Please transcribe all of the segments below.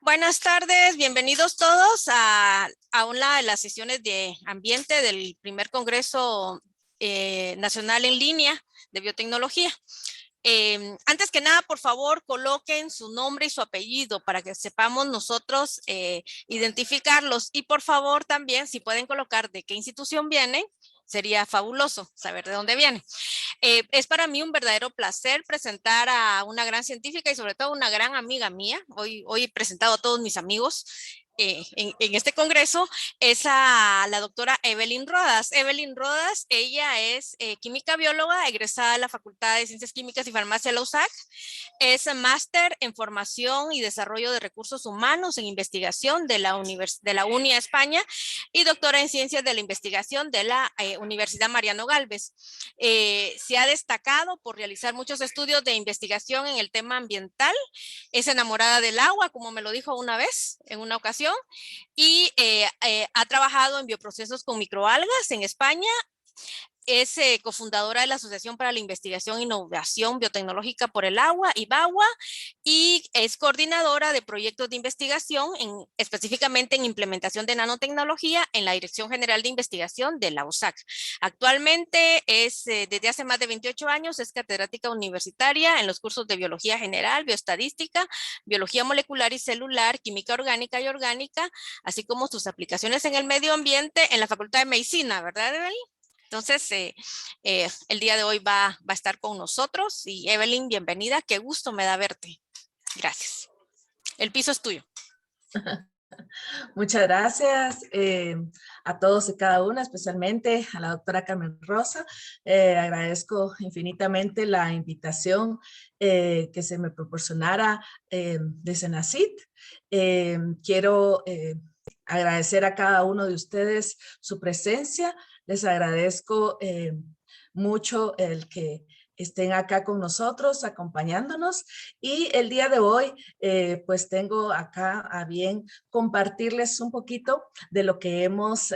Buenas tardes, bienvenidos todos a una de las sesiones de ambiente del primer Congreso Nacional en Línea de Biotecnología. Antes que nada, por favor, coloquen su nombre y su apellido para que sepamos nosotros identificarlos. Y por favor también, si pueden colocar de qué institución vienen, sería fabuloso saber de dónde vienen. Es para mí un verdadero placer presentar a una gran científica y sobre todo una gran amiga mía. Hoy he presentado a todos mis amigos en este congreso, es a la doctora Evelyn Rodas. Evelyn Rodas, ella es química bióloga, egresada de la Facultad de Ciencias Químicas y Farmacia de la USAC. Es máster en formación y desarrollo de recursos humanos en investigación de la UNIA España y doctora en ciencias de la investigación de la Universidad Mariano Galvez. Se ha destacado por realizar muchos estudios de investigación en el tema ambiental. Es enamorada del agua, como me lo dijo una vez, en una ocasión, y ha trabajado en bioprocesos con microalgas en España. Es cofundadora de la Asociación para la Investigación e Innovación Biotecnológica por el Agua, IBAGUA, y es coordinadora de proyectos de investigación, específicamente en implementación de nanotecnología en la Dirección General de Investigación de la USAC. Actualmente desde hace más de 28 años, es catedrática universitaria en los cursos de Biología General, Bioestadística, Biología Molecular y Celular, Química Orgánica y Orgánica, así como sus aplicaciones en el medio ambiente en la Facultad de Medicina, ¿verdad, Evelyn? Entonces, el día de hoy va a estar con nosotros. Y Evelyn, bienvenida. Qué gusto me da verte. Gracias. El piso es tuyo. Muchas gracias a todos y cada una, especialmente a la doctora Carmen Rosa. Agradezco infinitamente la invitación que se me proporcionara de Senacit. Quiero agradecer a cada uno de ustedes su presencia. Les agradezco mucho el que estén acá con nosotros, acompañándonos. Y el día de hoy, pues tengo acá a bien compartirles un poquito de lo que hemos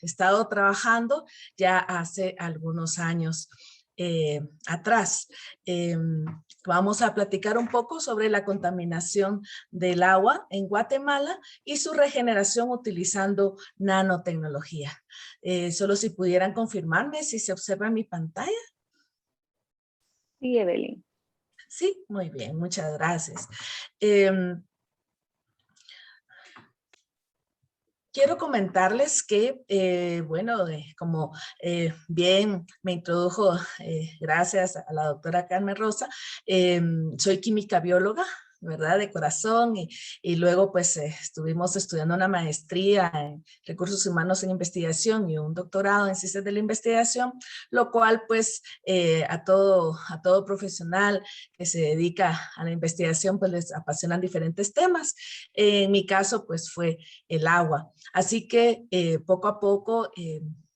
estado trabajando ya hace algunos años atrás. Vamos a platicar un poco sobre la contaminación del agua en Guatemala y su regeneración utilizando nanotecnología. Solo si pudieran confirmarme si se observa en mi pantalla. Sí, Evelyn. Sí, muy bien, muchas gracias. Quiero comentarles que, bueno, como bien me introdujo, gracias a la doctora Carmen Rosa, soy química bióloga, ¿verdad? De corazón y luego pues estuvimos estudiando una maestría en recursos humanos en investigación y un doctorado en ciencias de la investigación, lo cual pues a todo profesional que se dedica a la investigación pues les apasionan diferentes temas. En mi caso pues fue el agua. Así que poco a poco,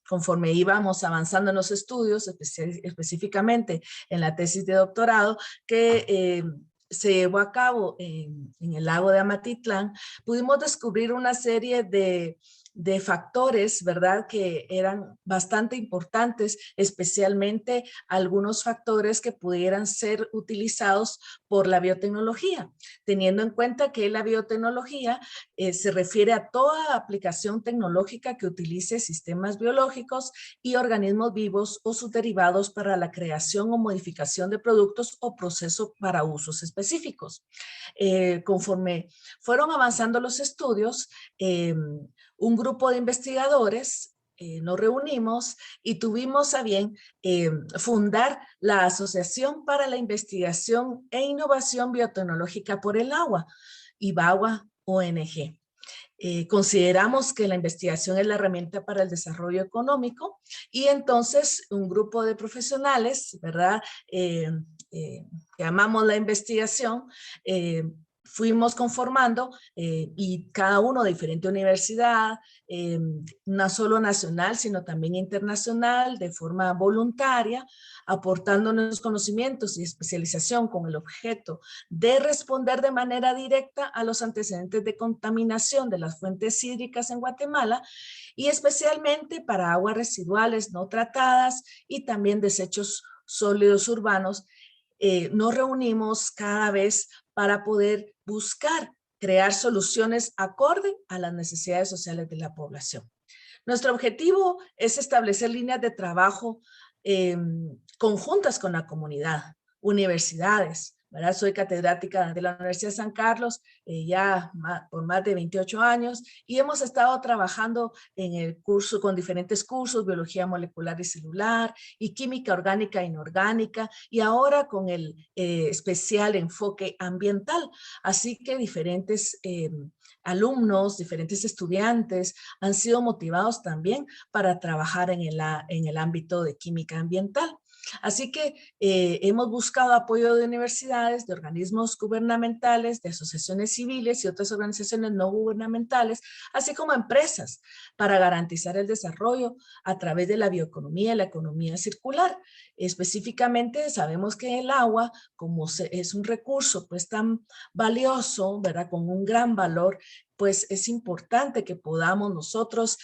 conforme íbamos avanzando en los estudios, específicamente en la tesis de doctorado, que se llevó a cabo en el lago de Amatitlán, pudimos descubrir una serie de factores, ¿verdad?, que eran bastante importantes, especialmente algunos factores que pudieran ser utilizados por la biotecnología, teniendo en cuenta que la biotecnología se refiere a toda aplicación tecnológica que utilice sistemas biológicos y organismos vivos o sus derivados para la creación o modificación de productos o procesos para usos específicos. Conforme fueron avanzando los estudios, un grupo de investigadores nos reunimos y tuvimos a bien fundar la Asociación para la Investigación e Innovación Biotecnológica por el Agua, IBAGUA ONG. Consideramos que la investigación es la herramienta para el desarrollo económico y entonces un grupo de profesionales, ¿verdad? Que amamos la investigación, fuimos conformando y cada uno de diferente universidad, no solo nacional, sino también internacional, de forma voluntaria, aportando nuestros conocimientos y especialización con el objeto de responder de manera directa a los antecedentes de contaminación de las fuentes hídricas en Guatemala y especialmente para aguas residuales no tratadas y también desechos sólidos urbanos. Nos reunimos cada vez para poder buscar crear soluciones acorde a las necesidades sociales de la población. Nuestro objetivo es establecer líneas de trabajo conjuntas con la comunidad, universidades, ¿verdad? Soy catedrática de la Universidad de San Carlos por más de 28 años y hemos estado trabajando en el curso con diferentes cursos, biología molecular y celular y química orgánica e inorgánica y ahora con el especial enfoque ambiental. Así que diferentes alumnos, diferentes estudiantes han sido motivados también para trabajar en el ámbito de química ambiental. Así que hemos buscado apoyo de universidades, de organismos gubernamentales, de asociaciones civiles y otras organizaciones no gubernamentales, así como empresas, para garantizar el desarrollo a través de la bioeconomía y la economía circular. Específicamente sabemos que el agua, como es un recurso pues tan valioso, ¿verdad? Con un gran valor, pues es importante que podamos nosotros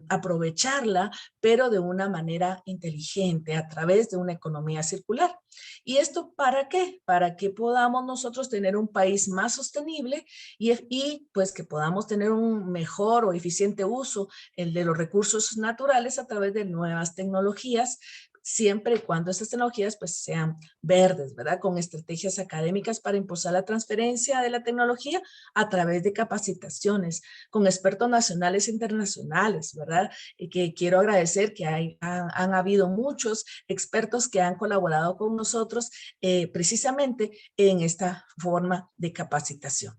aprovecharla, pero de una manera inteligente, a través de una economía circular. ¿Y esto para qué? Para que podamos nosotros tener un país más sostenible y pues que podamos tener un mejor o eficiente uso de los recursos naturales a través de nuevas tecnologías, siempre y cuando estas tecnologías pues sean verdes, ¿verdad? Con estrategias académicas para impulsar la transferencia de la tecnología a través de capacitaciones con expertos nacionales e internacionales, ¿verdad? Y que quiero agradecer que han habido muchos expertos que han colaborado con nosotros precisamente en esta forma de capacitación.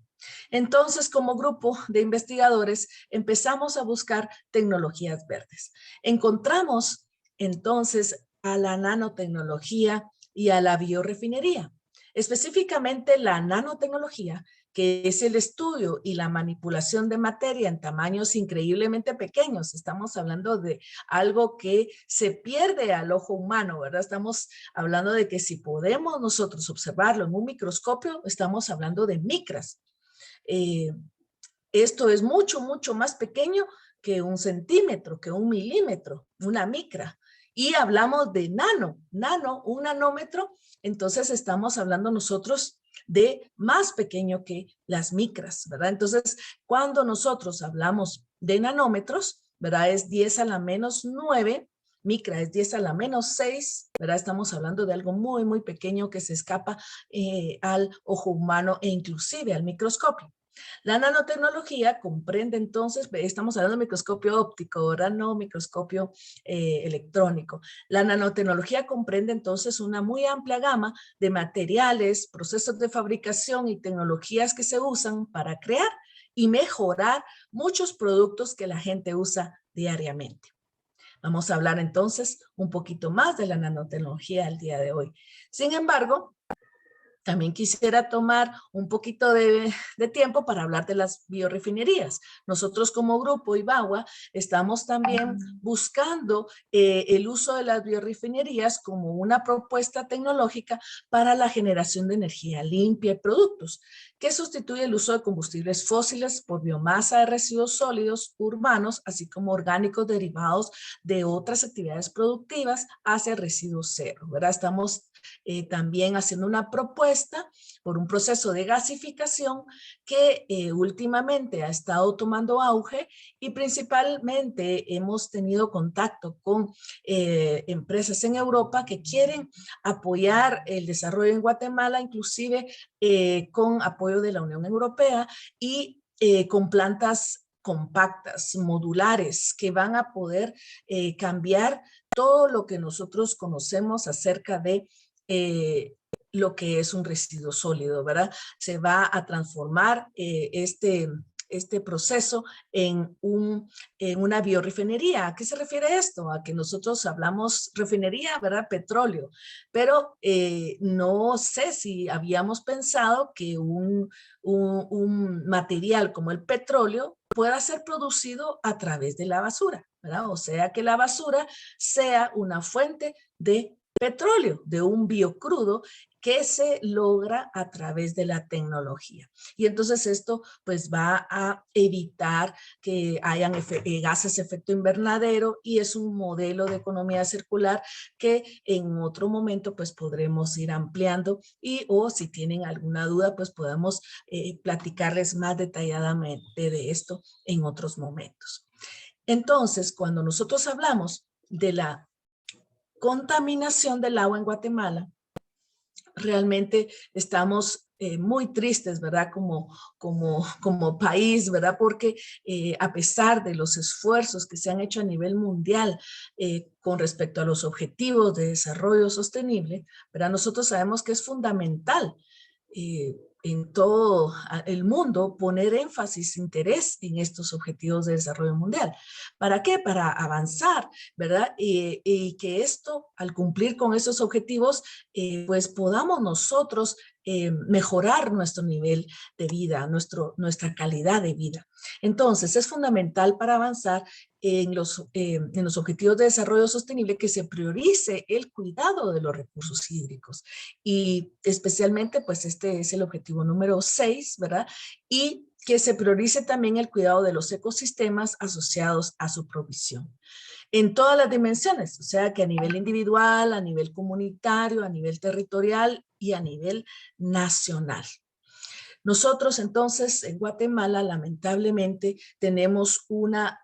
Entonces, como grupo de investigadores, empezamos a buscar tecnologías verdes. Encontramos entonces a la nanotecnología y a la biorefinería. Específicamente la nanotecnología, que es el estudio y la manipulación de materia en tamaños increíblemente pequeños. Estamos hablando de algo que se pierde al ojo humano, ¿verdad? Estamos hablando de que si podemos nosotros observarlo en un microscopio, estamos hablando de micras. Esto es mucho, mucho más pequeño que un centímetro, que un milímetro, una micra. Y hablamos de un nanómetro, entonces estamos hablando nosotros de más pequeño que las micras, ¿verdad? Entonces, cuando nosotros hablamos de nanómetros, ¿verdad? Es 10 a la menos 9, micra es 10 a la menos 6, ¿verdad? Estamos hablando de algo muy, muy pequeño que se escapa al ojo humano e inclusive al microscopio. La nanotecnología comprende entonces, estamos hablando de microscopio óptico, ¿verdad? No microscopio electrónico. La nanotecnología comprende entonces una muy amplia gama de materiales, procesos de fabricación y tecnologías que se usan para crear y mejorar muchos productos que la gente usa diariamente. Vamos a hablar entonces un poquito más de la nanotecnología el día de hoy. Sin embargo, también quisiera tomar un poquito de tiempo para hablar de las biorefinerías. Nosotros como grupo Ibagua estamos también buscando el uso de las biorefinerías como una propuesta tecnológica para la generación de energía limpia y productos, que sustituye el uso de combustibles fósiles por biomasa de residuos sólidos urbanos, así como orgánicos derivados de otras actividades productivas hacia residuos cero, ¿verdad? Estamos también haciendo una propuesta por un proceso de gasificación que últimamente ha estado tomando auge y principalmente hemos tenido contacto con empresas en Europa que quieren apoyar el desarrollo en Guatemala, inclusive con apoyo de la Unión Europea y con plantas compactas, modulares, que van a poder cambiar todo lo que nosotros conocemos acerca de lo que es un residuo sólido, ¿verdad? Se va a transformar este proceso en una biorefinería. ¿A qué se refiere esto? A que nosotros hablamos refinería, ¿verdad? Petróleo, pero no sé si habíamos pensado que un material como el petróleo pueda ser producido a través de la basura, ¿verdad? O sea, que la basura sea una fuente de petróleo, de un biocrudo que se logra a través de la tecnología. Y entonces esto pues va a evitar que hayan gases de efecto invernadero y es un modelo de economía circular que en otro momento pues podremos ir ampliando y o si tienen alguna duda pues podemos platicarles más detalladamente de esto en otros momentos. Entonces, cuando nosotros hablamos de la contaminación del agua en Guatemala, realmente estamos muy tristes, ¿verdad? Como país, ¿verdad? Porque a pesar de los esfuerzos que se han hecho a nivel mundial con respecto a los objetivos de desarrollo sostenible, ¿verdad? Nosotros sabemos que es fundamental en todo el mundo poner énfasis, interés en estos objetivos de desarrollo mundial. ¿Para qué? Para avanzar, ¿verdad? Y que esto, al cumplir con esos objetivos, pues podamos nosotros mejorar nuestro nivel de vida, nuestra calidad de vida. Entonces, es fundamental para avanzar en los objetivos de desarrollo sostenible que se priorice el cuidado de los recursos hídricos. Y especialmente, pues este es el objetivo número 6, ¿verdad? Y que se priorice también el cuidado de los ecosistemas asociados a su provisión en todas las dimensiones, o sea que a nivel individual, a nivel comunitario, a nivel territorial y a nivel nacional. Nosotros entonces en Guatemala lamentablemente tenemos una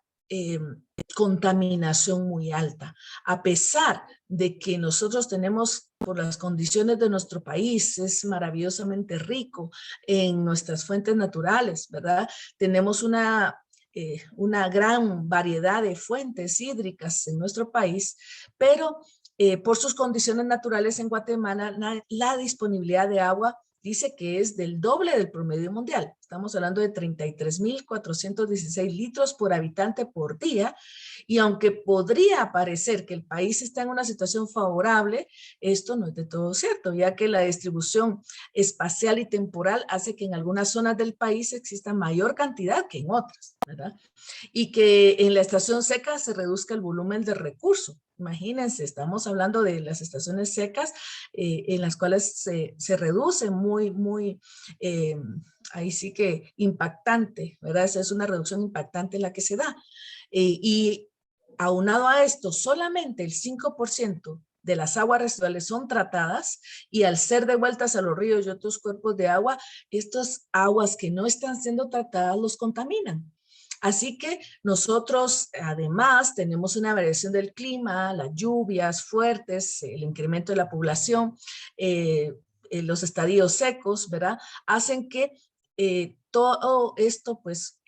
contaminación muy alta, a pesar de que nosotros tenemos, por las condiciones de nuestro país, es maravillosamente rico en nuestras fuentes naturales, ¿verdad? Tenemos una gran variedad de fuentes hídricas en nuestro país, pero por sus condiciones naturales en Guatemala, la disponibilidad de agua dice que es del doble del promedio mundial. Estamos hablando de 33.416 litros por habitante por día. Y aunque podría parecer que el país está en una situación favorable, esto no es de todo cierto, ya que la distribución espacial y temporal hace que en algunas zonas del país exista mayor cantidad que en otras, ¿verdad? Y que en la estación seca se reduzca el volumen de recurso. Imagínense, estamos hablando de las estaciones secas en las cuales se reduce ahí sí que impactante, ¿verdad? Esa es una reducción impactante la que se da. Y aunado a esto, solamente el 5% de las aguas residuales son tratadas y al ser devueltas a los ríos y otros cuerpos de agua, estas aguas que no están siendo tratadas los contaminan. Así que nosotros además tenemos una variación del clima, las lluvias fuertes, el incremento de la población, los estadios secos, ¿verdad? Hacen que todo esto pues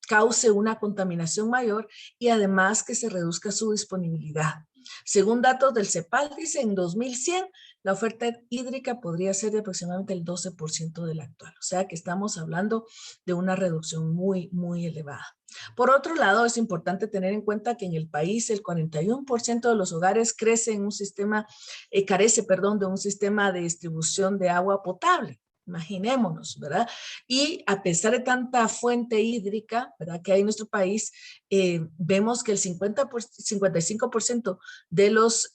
cause una contaminación mayor y además que se reduzca su disponibilidad. Según datos del CEPAL, dice en 2100 la oferta hídrica podría ser de aproximadamente el 12% de la actual. O sea que estamos hablando de una reducción muy, muy elevada. Por otro lado, es importante tener en cuenta que en el país el 41% de los hogares carece de un sistema de distribución de agua potable. Imaginémonos, ¿verdad? Y a pesar de tanta fuente hídrica, ¿verdad?, que hay en nuestro país, vemos que el 55% de los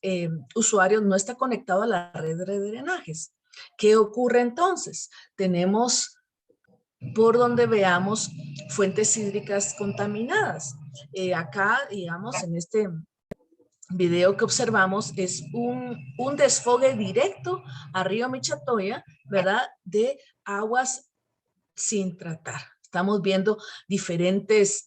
usuarios no está conectado a la red de drenajes. ¿Qué ocurre entonces? Tenemos por donde veamos fuentes hídricas contaminadas. Acá, digamos, en este video que observamos es un desfogue directo a Río Michatoya, ¿verdad?, de aguas sin tratar. Estamos viendo diferentes,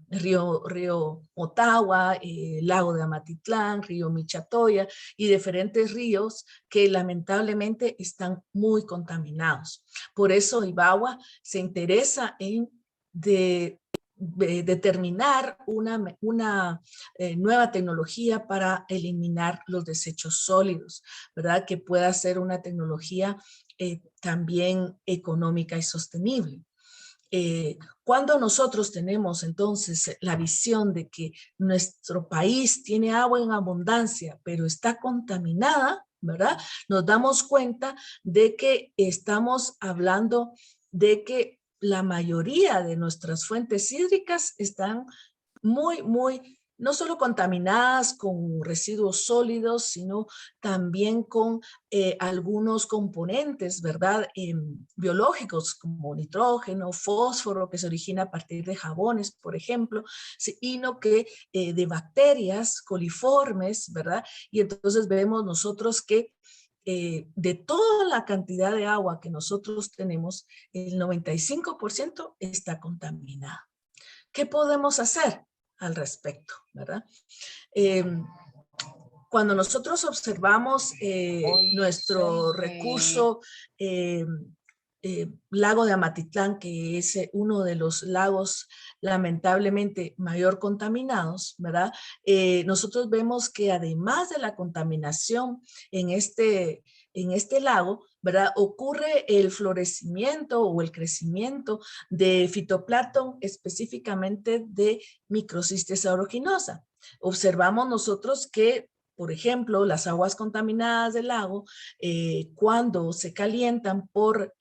río Motagua, lago de Amatitlán, río Michatoya y diferentes ríos que lamentablemente están muy contaminados. Por eso Ibagua se interesa en determinar una nueva tecnología para eliminar los desechos sólidos, ¿verdad? Que pueda ser una tecnología también económica y sostenible. Cuando nosotros tenemos entonces la visión de que nuestro país tiene agua en abundancia, pero está contaminada, ¿verdad? Nos damos cuenta de que estamos hablando de que la mayoría de nuestras fuentes hídricas están muy no solo contaminadas con residuos sólidos, sino también con algunos componentes, ¿verdad? Biológicos como nitrógeno, fósforo, que se origina a partir de jabones, por ejemplo, sino que de bacterias coliformes, ¿verdad? Y entonces vemos nosotros que de toda la cantidad de agua que nosotros tenemos, el 95% está contaminada. ¿Qué podemos hacer al respecto, verdad? Cuando nosotros observamos nuestro recurso lago de Amatitlán, que es uno de los lagos lamentablemente mayor contaminados, ¿verdad? Nosotros vemos que además de la contaminación en este lago, ¿verdad? Ocurre el florecimiento o el crecimiento de fitoplancton, específicamente de Microcistis aeruginosa. Observamos nosotros que, por ejemplo, las aguas contaminadas del lago, cuando se calientan por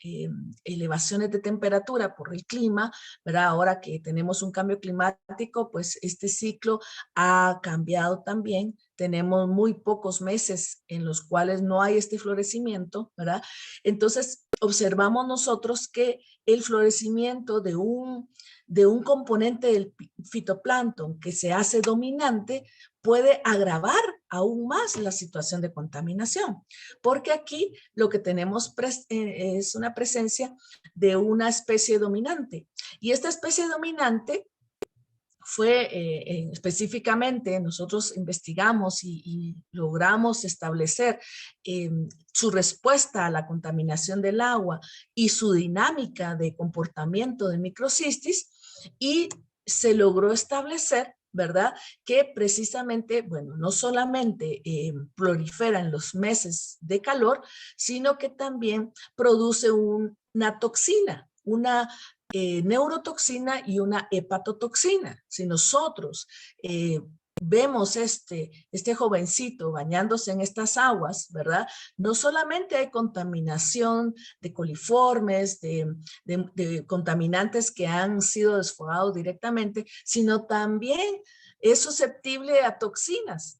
elevaciones de temperatura, por el clima, ¿verdad? Ahora que tenemos un cambio climático, pues este ciclo ha cambiado también. Tenemos muy pocos meses en los cuales no hay este florecimiento, ¿verdad? Entonces, observamos nosotros que el florecimiento de un componente del fitoplancton que se hace dominante puede agravar aún más la situación de contaminación, porque aquí lo que tenemos es una presencia de una especie dominante, y esta especie dominante fue específicamente, nosotros investigamos y logramos establecer su respuesta a la contaminación del agua y su dinámica de comportamiento de microcistis, y se logró establecer, ¿verdad? Que precisamente, bueno, no solamente prolifera en los meses de calor, sino que también produce una toxina, una neurotoxina y una hepatotoxina. Si nosotros vemos este jovencito bañándose en estas aguas, ¿verdad? No solamente hay contaminación de coliformes, de contaminantes que han sido desfogados directamente, sino también es susceptible a toxinas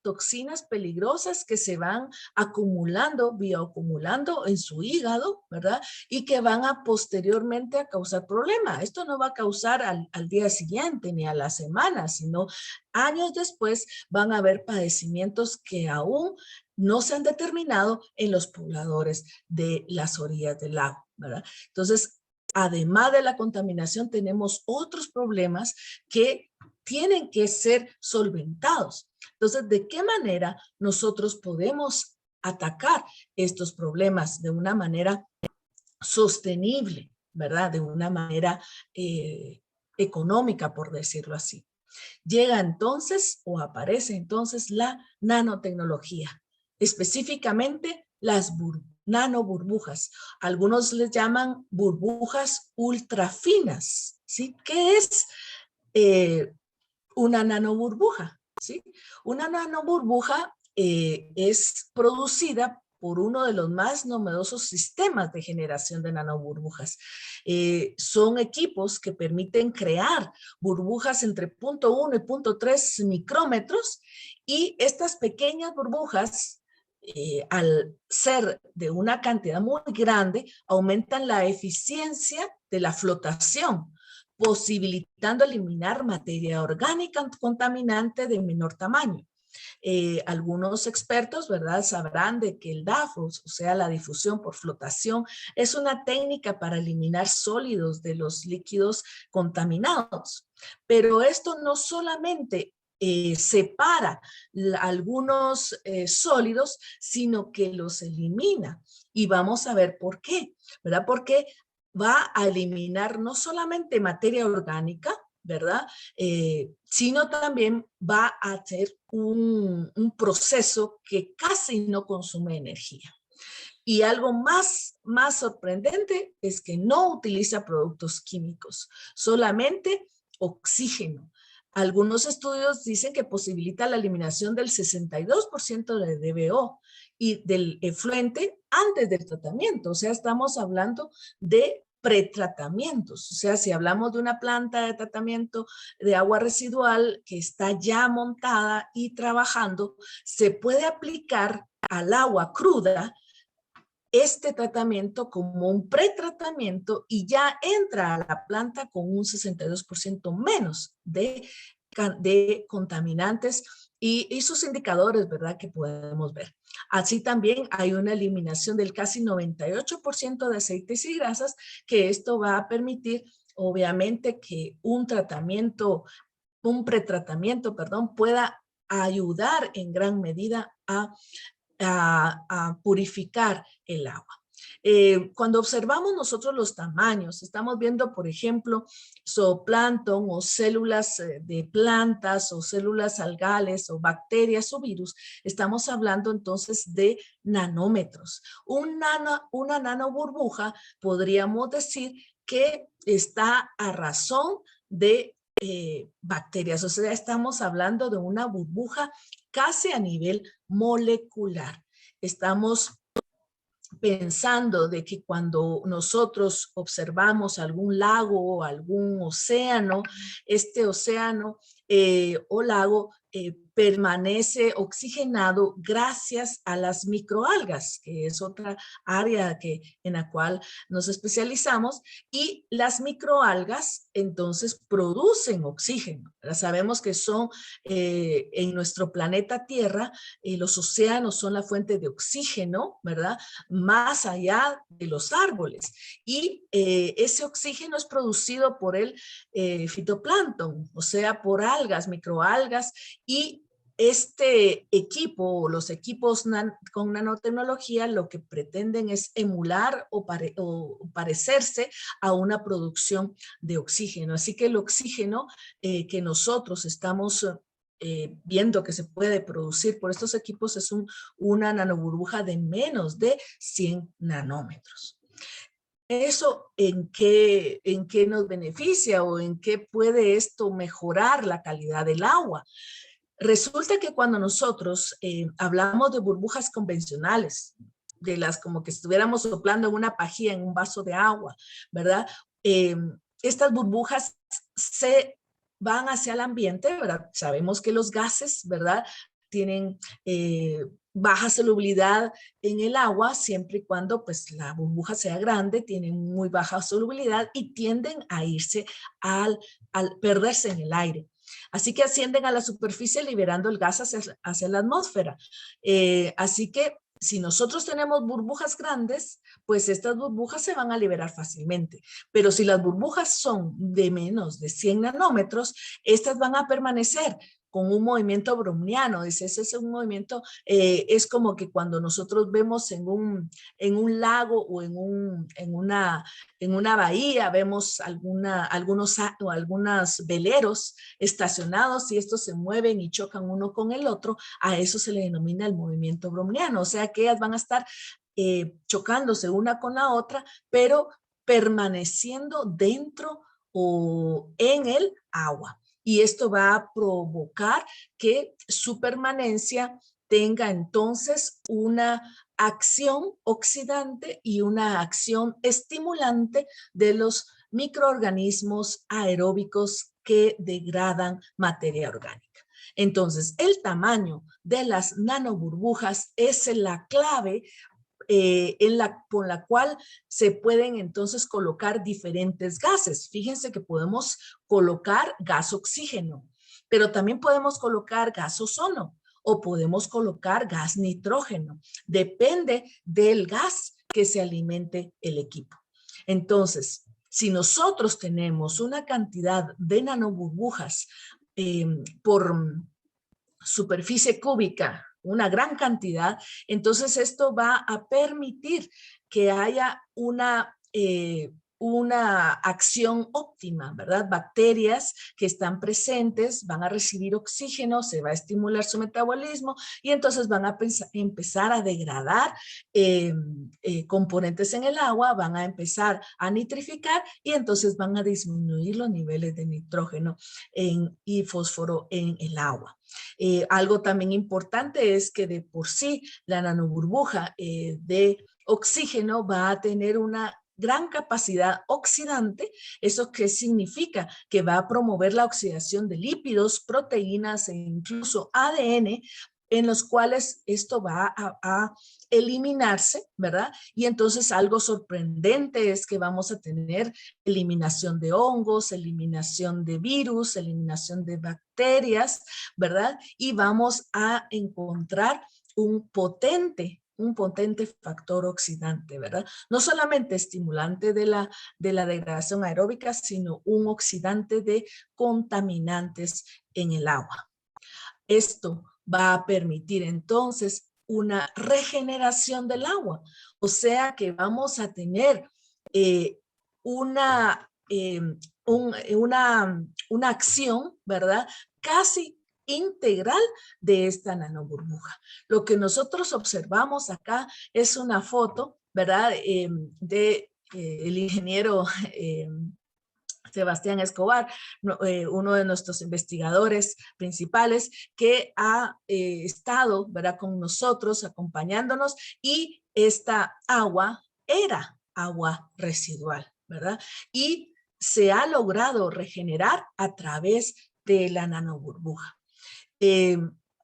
peligrosas que se van acumulando, bioacumulando en su hígado, ¿verdad? Y que van a posteriormente a causar problemas. Esto no va a causar al día siguiente ni a la semana, sino años después van a haber padecimientos que aún no se han determinado en los pobladores de las orillas del lago, ¿verdad? Entonces, además de la contaminación, tenemos otros problemas que tienen que ser solventados. Entonces, ¿de qué manera nosotros podemos atacar estos problemas de una manera sostenible, ¿verdad? De una manera económica, por decirlo así? Llega entonces o aparece entonces la nanotecnología, específicamente las nanoburbujas. Algunos les llaman burbujas ultrafinas, ¿sí? ¿Qué es una nanoburbuja? ¿Sí? Una nanoburbuja es producida por uno de los más novedosos sistemas de generación de nanoburbujas. Son equipos que permiten crear burbujas entre 0.1 y 0.3 micrómetros, y estas pequeñas burbujas, al ser de una cantidad muy grande, aumentan la eficiencia de la flotación, posibilitando eliminar materia orgánica contaminante de menor tamaño. Algunos expertos, ¿verdad?, sabrán de que el DAF, o sea, la difusión por flotación, es una técnica para eliminar sólidos de los líquidos contaminados. Pero esto no solamente separa algunos sólidos, sino que los elimina. Y vamos a ver por qué, ¿verdad? Porque va a eliminar no solamente materia orgánica, ¿verdad? Sino también va a hacer un proceso que casi no consume energía. Y algo más sorprendente es que no utiliza productos químicos, solamente oxígeno. Algunos estudios dicen que posibilita la eliminación del 62% de DBO y del efluente antes del tratamiento. O sea, estamos hablando de pretratamientos. O sea, si hablamos de una planta de tratamiento de agua residual que está ya montada y trabajando, se puede aplicar al agua cruda este tratamiento como un pretratamiento y ya entra a la planta con un 62% menos de contaminantes y sus indicadores, ¿verdad? Que podemos ver. Así también hay una eliminación del casi 98% de aceites y grasas, que esto va a permitir, obviamente, que un pretratamiento, perdón, pueda ayudar en gran medida a purificar el agua. Cuando observamos nosotros los tamaños, estamos viendo, por ejemplo, zooplancton o células de plantas o células algales o bacterias o virus, estamos hablando entonces de nanómetros. Una nanoburbuja podríamos decir que está a razón de bacterias, o sea, estamos hablando de una burbuja casi a nivel molecular. Estamos pensando de que cuando nosotros observamos algún lago o algún océano, este océano o lago permanece oxigenado gracias a las microalgas, que es otra área en la cual nos especializamos, y las microalgas entonces producen oxígeno. Sabemos que son en nuestro planeta Tierra, los océanos son la fuente de oxígeno, ¿verdad? Más allá de los árboles. Y ese oxígeno es producido por el fitoplancton, o sea, por algas, microalgas, y este equipo, los equipos con nanotecnología, lo que pretenden es emular o parecerse a una producción de oxígeno. Así que el oxígeno que nosotros estamos viendo que se puede producir por estos equipos es una nanoburbuja de menos de 100 nanómetros. ¿Eso en qué nos beneficia o en qué puede esto mejorar la calidad del agua? Resulta que cuando nosotros hablamos de burbujas convencionales, de las como que estuviéramos soplando en una pajilla en un vaso de agua, ¿verdad? Estas burbujas se van hacia el ambiente, ¿verdad? Sabemos que los gases, ¿verdad? Tienen baja solubilidad en el agua, siempre y cuando pues la burbuja sea grande, tienen muy baja solubilidad y tienden a irse al perderse en el aire. Así que ascienden a la superficie liberando el gas hacia la atmósfera. Así que si nosotros tenemos burbujas grandes, pues estas burbujas se van a liberar fácilmente. Pero si las burbujas son de menos de 100 nanómetros, estas van a permanecer con un movimiento browniano. Ese es un movimiento, es como que cuando nosotros vemos en un lago o en una bahía, vemos algunos veleros estacionados y estos se mueven y chocan uno con el otro. A eso se le denomina el movimiento browniano. O sea que ellas van a estar chocándose una con la otra, pero permaneciendo dentro o en el agua. Y esto va a provocar que su permanencia tenga entonces una acción oxidante y una acción estimulante de los microorganismos aeróbicos que degradan materia orgánica. Entonces, el tamaño de las nanoburbujas es la clave con la cual se pueden entonces colocar diferentes gases. Fíjense que podemos colocar gas oxígeno, pero también podemos colocar gas ozono o podemos colocar gas nitrógeno. Depende del gas que se alimente el equipo. Entonces, si nosotros tenemos una cantidad de nanoburbujas por superficie cúbica, una gran cantidad, entonces esto va a permitir que haya una acción óptima, ¿verdad? Bacterias que están presentes van a recibir oxígeno, se va a estimular su metabolismo y entonces van a empezar a degradar componentes en el agua, van a empezar a nitrificar y entonces van a disminuir los niveles de nitrógeno y fósforo en el agua. Algo también importante es que de por sí la nanoburbuja de oxígeno va a tener una gran capacidad oxidante. ¿Eso qué significa? Que va a promover la oxidación de lípidos, proteínas e incluso ADN, en los cuales esto va a eliminarse, ¿verdad? Y entonces algo sorprendente es que vamos a tener eliminación de hongos, eliminación de virus, eliminación de bacterias, ¿verdad? Y vamos a encontrar un potente factor oxidante, ¿verdad? No solamente estimulante de la degradación aeróbica, sino un oxidante de contaminantes en el agua. Esto va a permitir entonces una regeneración del agua, o sea que vamos a tener una acción, ¿verdad? Casi integral de esta nanoburbuja. Lo que nosotros observamos acá es una foto, ¿verdad? De el ingeniero Sebastián Escobar, uno de nuestros investigadores principales que ha estado, ¿verdad?, con nosotros, acompañándonos, y esta agua era agua residual, ¿verdad? Y se ha logrado regenerar a través de la nanoburbuja.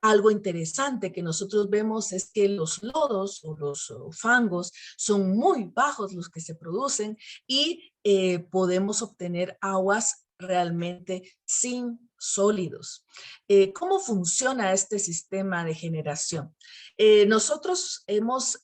Algo interesante que nosotros vemos es que los lodos o los fangos son muy bajos los que se producen y podemos obtener aguas realmente sin sólidos. ¿Cómo funciona este sistema de generación? Nosotros hemos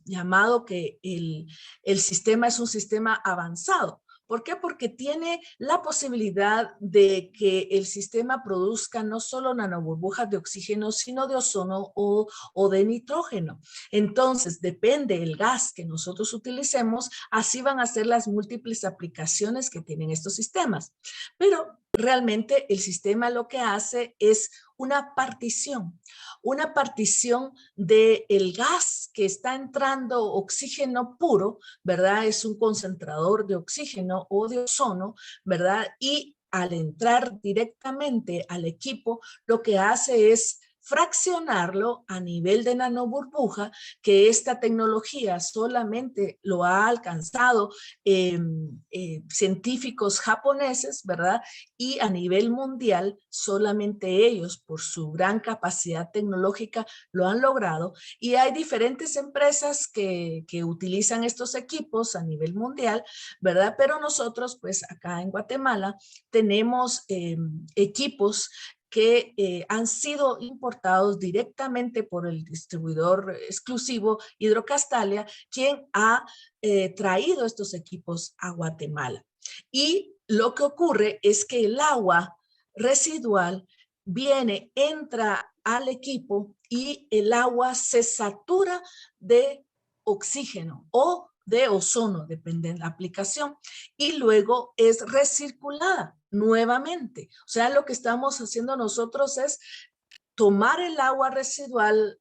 llamado que el sistema es un sistema avanzado. ¿Por qué? Porque tiene la posibilidad de que el sistema produzca no solo nanoburbujas de oxígeno, sino de ozono o de nitrógeno. Entonces, depende el gas que nosotros utilicemos, así van a ser las múltiples aplicaciones que tienen estos sistemas. Pero realmente el sistema lo que hace es una partición del gas que está entrando oxígeno puro, ¿verdad? Es un concentrador de oxígeno o de ozono, ¿verdad? Y al entrar directamente al equipo, lo que hace es fraccionarlo a nivel de nanoburbuja, que esta tecnología solamente lo ha alcanzado científicos japoneses, ¿verdad? Y a nivel mundial, solamente ellos, por su gran capacidad tecnológica, lo han logrado. Y hay diferentes empresas que utilizan estos equipos a nivel mundial, ¿verdad? Pero nosotros, pues acá en Guatemala, tenemos equipos que han sido importados directamente por el distribuidor exclusivo Hidrocastalia, quien ha traído estos equipos a Guatemala. Y lo que ocurre es que el agua residual entra al equipo y el agua se satura de oxígeno o de ozono, depende de la aplicación, y luego es recirculada nuevamente. O sea, lo que estamos haciendo nosotros es tomar el agua residual,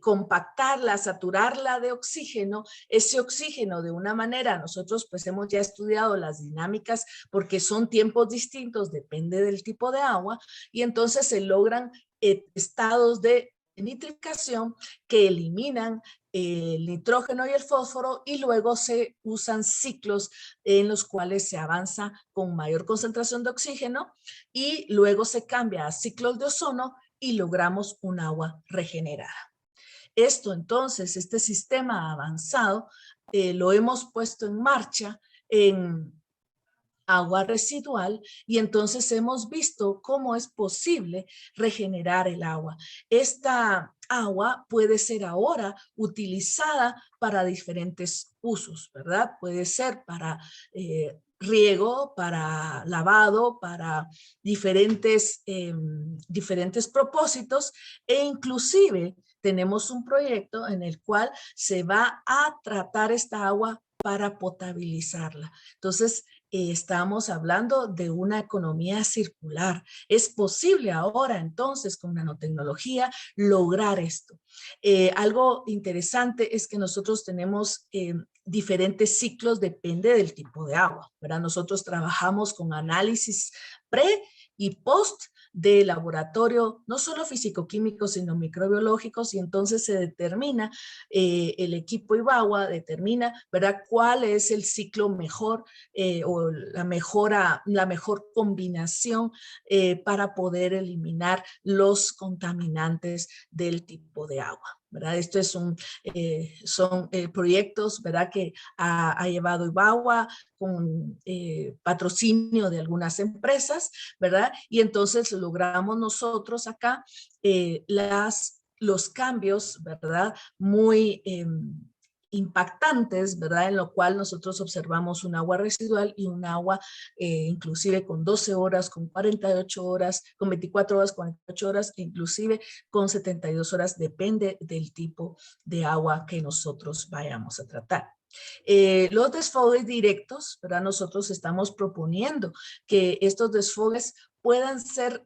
compactarla, saturarla de oxígeno, ese oxígeno de una manera, nosotros pues hemos ya estudiado las dinámicas porque son tiempos distintos, depende del tipo de agua, y entonces se logran estados de nitrificación que eliminan el nitrógeno y el fósforo, y luego se usan ciclos en los cuales se avanza con mayor concentración de oxígeno y luego se cambia a ciclos de ozono y logramos un agua regenerada. Esto entonces, este sistema avanzado, lo hemos puesto en marcha en agua residual y entonces hemos visto cómo es posible regenerar el agua. Esta agua puede ser ahora utilizada para diferentes usos, ¿verdad? Puede ser para riego, para lavado, para diferentes propósitos, e inclusive tenemos un proyecto en el cual se va a tratar esta agua para potabilizarla. Entonces, estamos hablando de una economía circular. Es posible ahora, entonces, con nanotecnología, lograr esto. Algo interesante es que nosotros tenemos diferentes ciclos, depende del tipo de agua, ¿verdad? Nosotros trabajamos con análisis pre y post de laboratorio, no solo físico-químicos, sino microbiológicos, y entonces se determina, el equipo IBAHUA determina, ¿verdad?, cuál es el ciclo mejor o la mejor combinación para poder eliminar los contaminantes del tipo de agua, ¿verdad? Esto es son proyectos, ¿verdad?, que ha llevado IBAHUA con patrocinio de algunas empresas, ¿verdad? Y entonces logramos nosotros acá los cambios, ¿verdad?, muy impactantes, ¿verdad?, en lo cual nosotros observamos un agua residual y un agua inclusive con 12 horas, con 48 horas, con 24 horas, 48 horas, inclusive con 72 horas, depende del tipo de agua que nosotros vayamos a tratar. Los desfogues directos, ¿verdad? Nosotros estamos proponiendo que estos desfogues puedan ser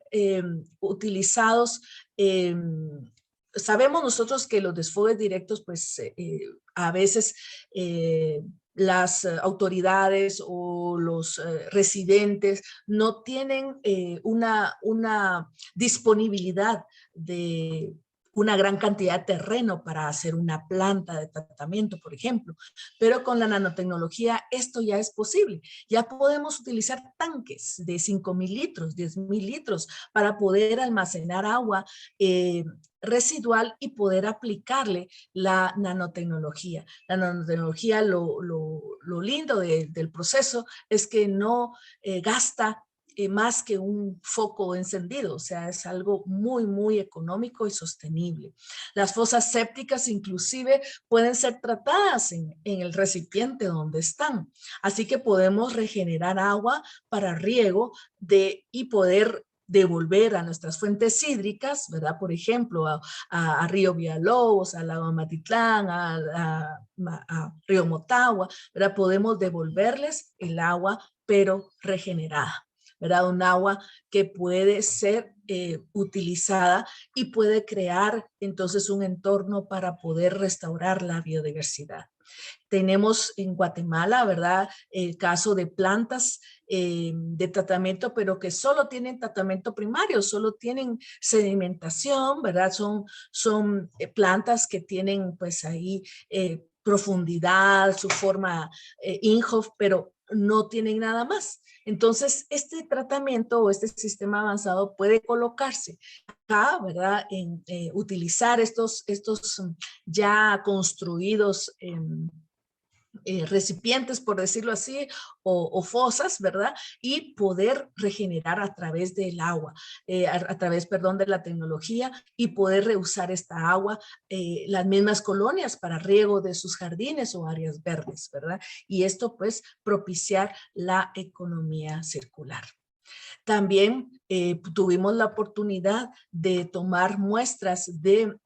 utilizados. Sabemos nosotros que los desfogues directos, pues a veces las autoridades o los residentes no tienen una disponibilidad de una gran cantidad de terreno para hacer una planta de tratamiento, por ejemplo. Pero con la nanotecnología esto ya es posible. Ya podemos utilizar tanques de 5,000 litros, 10,000 litros para poder almacenar agua residual y poder aplicarle la nanotecnología. La nanotecnología, lo lindo del proceso es que no gasta más que un foco encendido, o sea, es algo muy, muy económico y sostenible. Las fosas sépticas inclusive pueden ser tratadas en el recipiente donde están, así que podemos regenerar agua para riego y poder devolver a nuestras fuentes hídricas, ¿verdad? Por ejemplo, a Río Villalobos, a Lago Amatitlán, a Río Motagua, ¿verdad? Podemos devolverles el agua, pero regenerada, ¿verdad? Un agua que puede ser utilizada y puede crear entonces un entorno para poder restaurar la biodiversidad. Tenemos en Guatemala, ¿verdad?, el caso de plantas de tratamiento, pero que solo tienen tratamiento primario, solo tienen sedimentación, ¿verdad? Son plantas que tienen pues ahí profundidad, su forma INJOF, pero no tienen nada más. Entonces, este tratamiento o este sistema avanzado puede colocarse acá, ¿verdad?, en utilizar estos ya construidos recipientes, por decirlo así, o fosas, ¿verdad? Y poder regenerar a través del agua, a través, perdón, de la tecnología, y poder reusar esta agua, las mismas colonias para riego de sus jardines o áreas verdes, ¿verdad? Y esto pues propiciar la economía circular. También tuvimos la oportunidad de tomar muestras del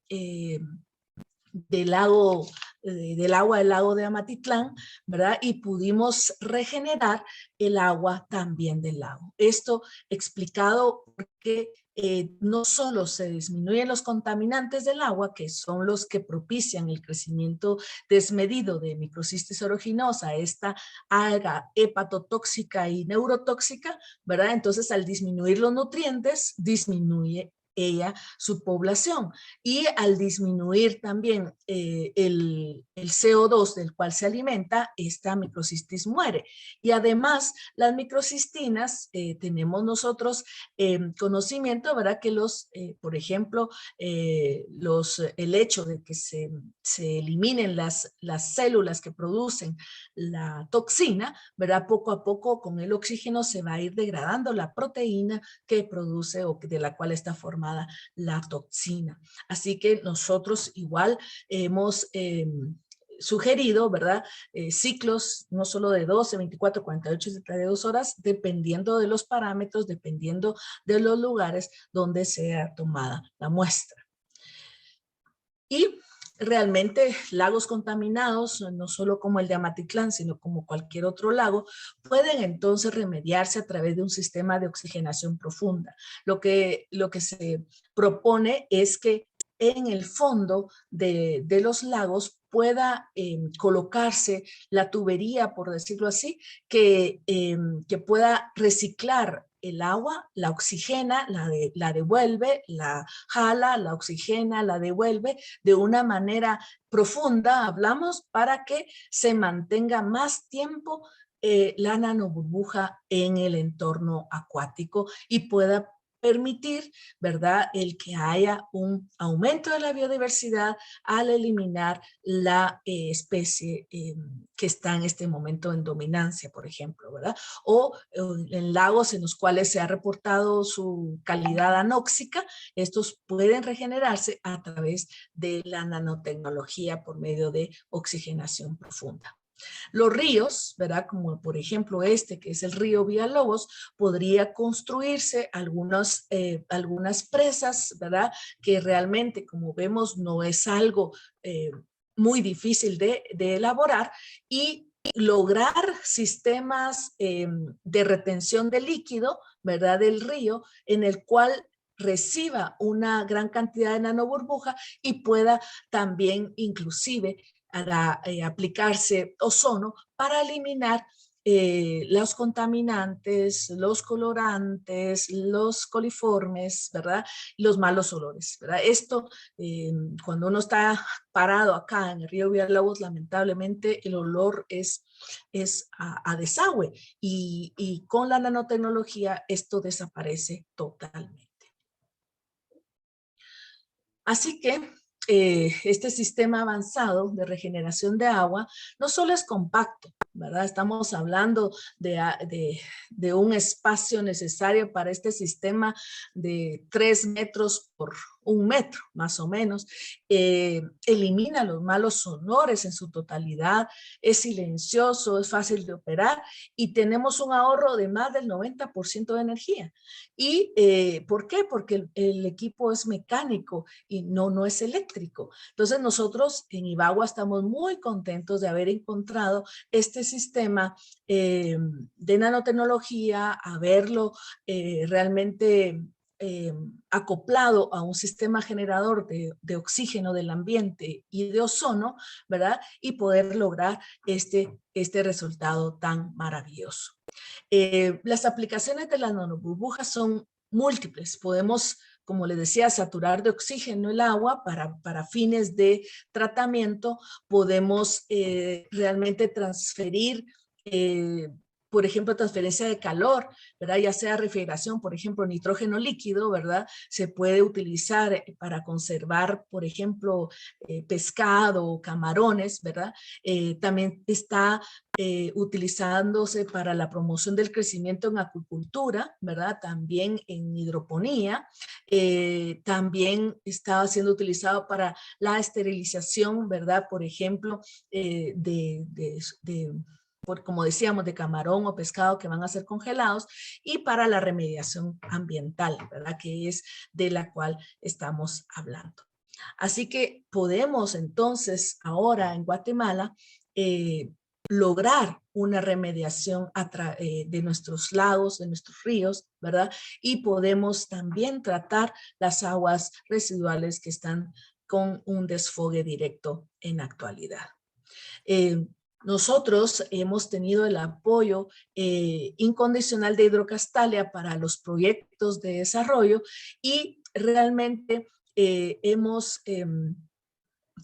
agua del lago de Amatitlán, ¿verdad? Y pudimos regenerar el agua también del lago. Esto explicado porque no solo se disminuyen los contaminantes del agua, que son los que propician el crecimiento desmedido de microcistis aeruginosa, esta alga hepatotóxica y neurotóxica, ¿verdad? Entonces, al disminuir los nutrientes, disminuye su población, y al disminuir también el CO2 del cual se alimenta, esta microcistis muere. Y además las microcistinas, tenemos nosotros conocimiento, ¿verdad?, que por ejemplo, el hecho de que se eliminen las células que producen la toxina, ¿verdad?, poco a poco con el oxígeno se va a ir degradando la proteína que produce o de la cual está formada la toxina. Así que nosotros igual hemos sugerido, ¿verdad?, ciclos no solo de 12, 24, 48, 72 horas, dependiendo de los parámetros, dependiendo de los lugares donde sea tomada la muestra. Y realmente lagos contaminados, no solo como el de Amatitlán, sino como cualquier otro lago, pueden entonces remediarse a través de un sistema de oxigenación profunda. Lo que se propone es que en el fondo de los lagos pueda colocarse la tubería, por decirlo así, que pueda reciclar el agua, la oxigena, la devuelve, la jala, la oxigena, la devuelve de una manera profunda, hablamos, para que se mantenga más tiempo la nanoburbuja en el entorno acuático y pueda permitir, ¿verdad?, el que haya un aumento de la biodiversidad al eliminar la especie que está en este momento en dominancia, por ejemplo, ¿verdad? O en lagos en los cuales se ha reportado su calidad anóxica, estos pueden regenerarse a través de la nanotecnología por medio de oxigenación profunda. Los ríos, ¿verdad? Como por ejemplo este, que es el río Villalobos, podría construirse algunas presas, ¿verdad? Que realmente, como vemos, no es algo muy difícil de elaborar y lograr sistemas de retención de líquido, ¿verdad? Del río, en el cual reciba una gran cantidad de nanoburbuja y pueda también inclusive aplicarse ozono para eliminar los contaminantes, los colorantes, los coliformes, ¿verdad? Los malos olores, ¿verdad? Esto, cuando uno está parado acá en el río Villalobos, lamentablemente el olor es a desagüe y con la nanotecnología esto desaparece totalmente. Así que este sistema avanzado de regeneración de agua no solo es compacto, ¿verdad? Estamos hablando de un espacio necesario para este sistema de 3 metros por 1 metro, más o menos. Elimina los malos olores en su totalidad, es silencioso, es fácil de operar y tenemos un ahorro de más del 90% de energía. ¿Y por qué? Porque el equipo es mecánico y no es eléctrico. Entonces nosotros en Ibagua estamos muy contentos de haber encontrado este sistema de nanotecnología, haberlo realmente acoplado a un sistema generador de oxígeno del ambiente y de ozono, ¿verdad? Y poder lograr este resultado tan maravilloso. Las aplicaciones de las nanoburbujas son múltiples. Podemos, como les decía, saturar de oxígeno el agua para fines de tratamiento. Podemos realmente transferir, por ejemplo, transferencia de calor, ¿verdad? Ya sea refrigeración, por ejemplo, nitrógeno líquido, ¿verdad? Se puede utilizar para conservar, por ejemplo, pescado o camarones, ¿verdad? También está utilizándose para la promoción del crecimiento en acuicultura, ¿verdad? También en hidroponía. También está siendo utilizado para la esterilización, ¿verdad? Por ejemplo, como decíamos, de camarón o pescado que van a ser congelados y para la remediación ambiental, ¿verdad? Que es de la cual estamos hablando. Así que podemos entonces ahora en Guatemala lograr una remediación de nuestros lagos, de nuestros ríos, ¿verdad? Y podemos también tratar las aguas residuales que están con un desfogue directo en la actualidad. Nosotros hemos tenido el apoyo incondicional de Hidrocastalia para los proyectos de desarrollo y realmente hemos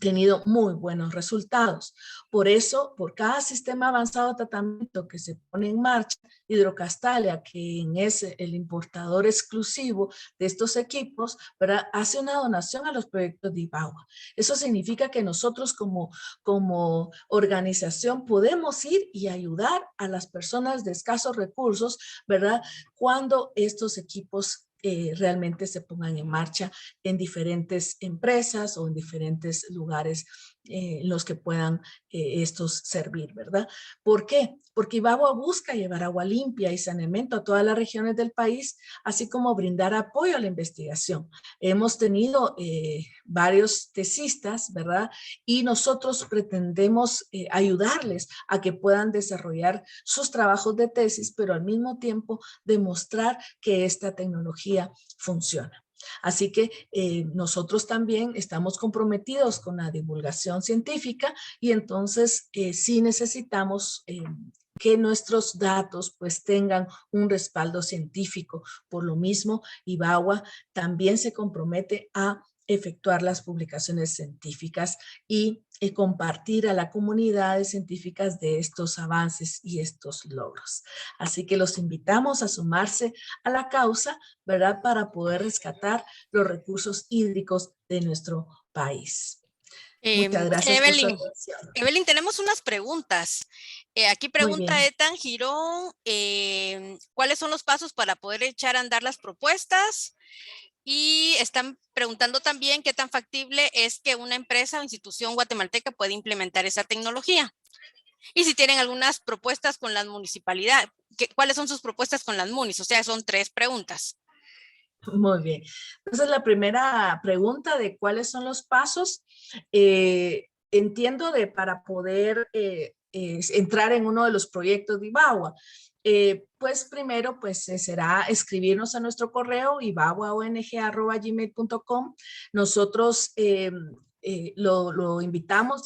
tenido muy buenos resultados. Por eso, por cada sistema avanzado de tratamiento que se pone en marcha, Hidrocastalia, quien es el importador exclusivo de estos equipos, ¿verdad?, hace una donación a los proyectos de Ibagua. Eso significa que nosotros como organización podemos ir y ayudar a las personas de escasos recursos, ¿verdad?, cuando estos equipos realmente se pongan en marcha en diferentes empresas o en diferentes lugares en los que puedan estos servir, ¿verdad? ¿Por qué? Porque Ibagua busca llevar agua limpia y saneamiento a todas las regiones del país, así como brindar apoyo a la investigación. Hemos tenido varios tesistas, ¿verdad? Y nosotros pretendemos ayudarles a que puedan desarrollar sus trabajos de tesis, pero al mismo tiempo demostrar que esta tecnología funciona. Así que nosotros también estamos comprometidos con la divulgación científica y entonces sí necesitamos que nuestros datos pues tengan un respaldo científico. Por lo mismo, IBAWA también se compromete a efectuar las publicaciones científicas y compartir a la comunidad científicas de estos avances y estos logros. Así que los invitamos a sumarse a la causa, ¿verdad? Para poder rescatar los recursos hídricos de nuestro país. Muchas gracias por su atención. Evelyn, tenemos unas preguntas. Aquí pregunta Ethan Girón, ¿cuáles son los pasos para poder echar a andar las propuestas? Y están preguntando también qué tan factible es que una empresa o institución guatemalteca pueda implementar esa tecnología. Y si tienen algunas propuestas con las municipalidades, ¿cuáles son sus propuestas con las munis? O sea, son 3 preguntas. Muy bien. Entonces, la primera pregunta de cuáles son los pasos, entiendo para poder entrar en uno de los proyectos de IBAWA. Pues primero pues será escribirnos a nuestro correo ibawaong@gmail.com. Nosotros los invitamos,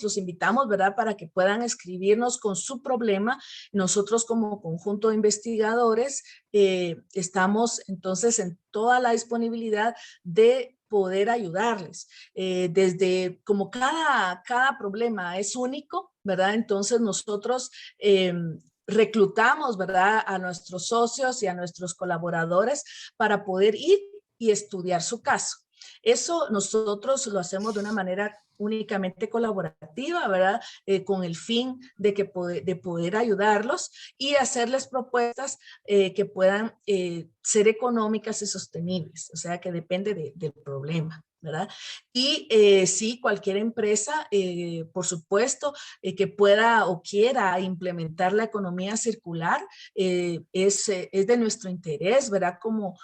¿verdad? Para que puedan escribirnos con su problema. Nosotros como conjunto de investigadores estamos entonces en toda la disponibilidad de poder ayudarles. Desde como cada problema es único, ¿verdad? Entonces nosotros reclutamos, ¿verdad? A nuestros socios y a nuestros colaboradores para poder ir y estudiar su caso. Eso nosotros lo hacemos de una manera únicamente colaborativa, ¿verdad? Con el fin de poder ayudarlos y hacerles propuestas que puedan ser económicas y sostenibles, o sea, que depende del problema, ¿verdad? Y sí, cualquier empresa, por supuesto, que pueda o quiera implementar la economía circular, es de nuestro interés, ¿verdad? Como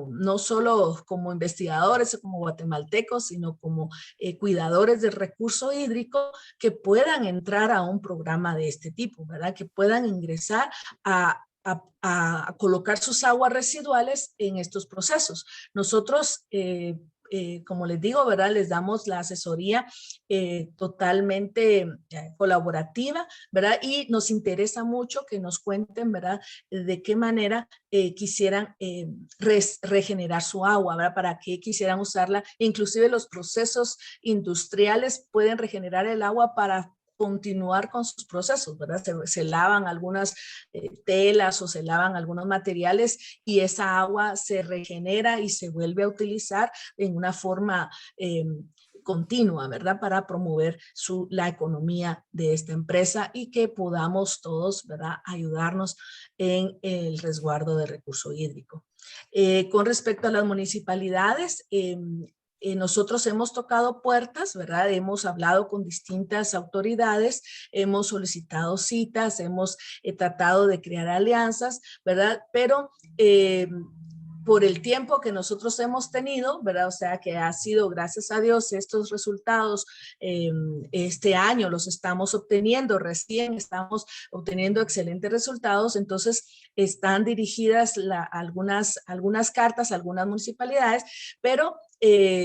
no solo como investigadores o como guatemaltecos, sino como cuidadores del recurso hídrico que puedan entrar a un programa de este tipo, ¿verdad? Que puedan ingresar a colocar sus aguas residuales en estos procesos. Nosotros, como les digo, ¿verdad? Les damos la asesoría totalmente colaborativa, ¿verdad? Y nos interesa mucho que nos cuenten, ¿verdad? De qué manera quisieran regenerar su agua, ¿verdad? Para qué quisieran usarla. Inclusive los procesos industriales pueden regenerar el agua para continuar con sus procesos, ¿verdad? Se lavan algunas telas o se lavan algunos materiales y esa agua se regenera y se vuelve a utilizar en una forma continua, ¿verdad? Para promover la economía de esta empresa y que podamos todos, ¿verdad? Ayudarnos en el resguardo del recurso hídrico. Con respecto a las municipalidades, nosotros hemos tocado puertas, ¿verdad? Hemos hablado con distintas autoridades, hemos solicitado citas, hemos tratado de crear alianzas, ¿verdad? Pero por el tiempo que nosotros hemos tenido, ¿verdad? O sea, que ha sido, gracias a Dios, estos resultados este año los estamos obteniendo, recién estamos obteniendo excelentes resultados, entonces están dirigidas algunas cartas a algunas municipalidades, pero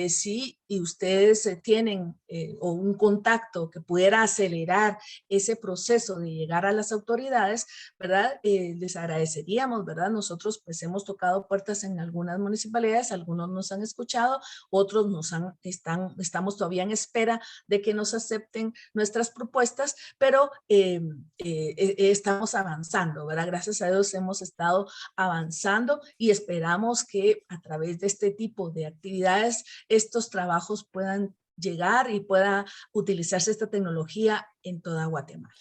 sí, y ustedes tienen o un contacto que pudiera acelerar ese proceso de llegar a las autoridades, ¿verdad? Les agradeceríamos, ¿verdad? Nosotros pues hemos tocado puertas en algunas municipalidades, algunos nos han escuchado, otros estamos todavía en espera de que nos acepten nuestras propuestas, pero estamos avanzando, ¿verdad? Gracias a Dios hemos estado avanzando y esperamos que a través de este tipo de actividades estos trabajos puedan llegar y pueda utilizarse esta tecnología en toda Guatemala.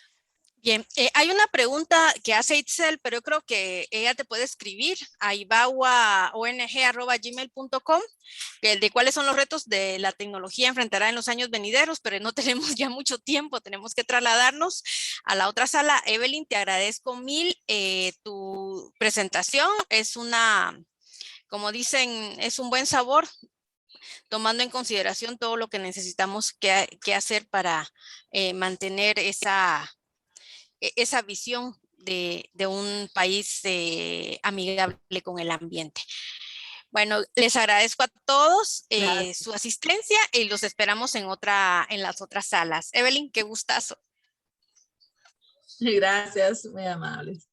Bien, hay una pregunta que hace Itzel, pero yo creo que ella te puede escribir a ibawaong@gmail.com, de cuáles son los retos de la tecnología enfrentará en los años venideros, pero no tenemos ya mucho tiempo, tenemos que trasladarnos a la otra sala. Evelyn, te agradezco mil tu presentación, como dicen, es un buen sabor, tomando en consideración todo lo que necesitamos que hacer para mantener esa visión de un país amigable con el ambiente. Bueno, les agradezco a todos Gracias. su asistencia y los esperamos en las otras salas. Evelyn, qué gustazo. Gracias, muy amables.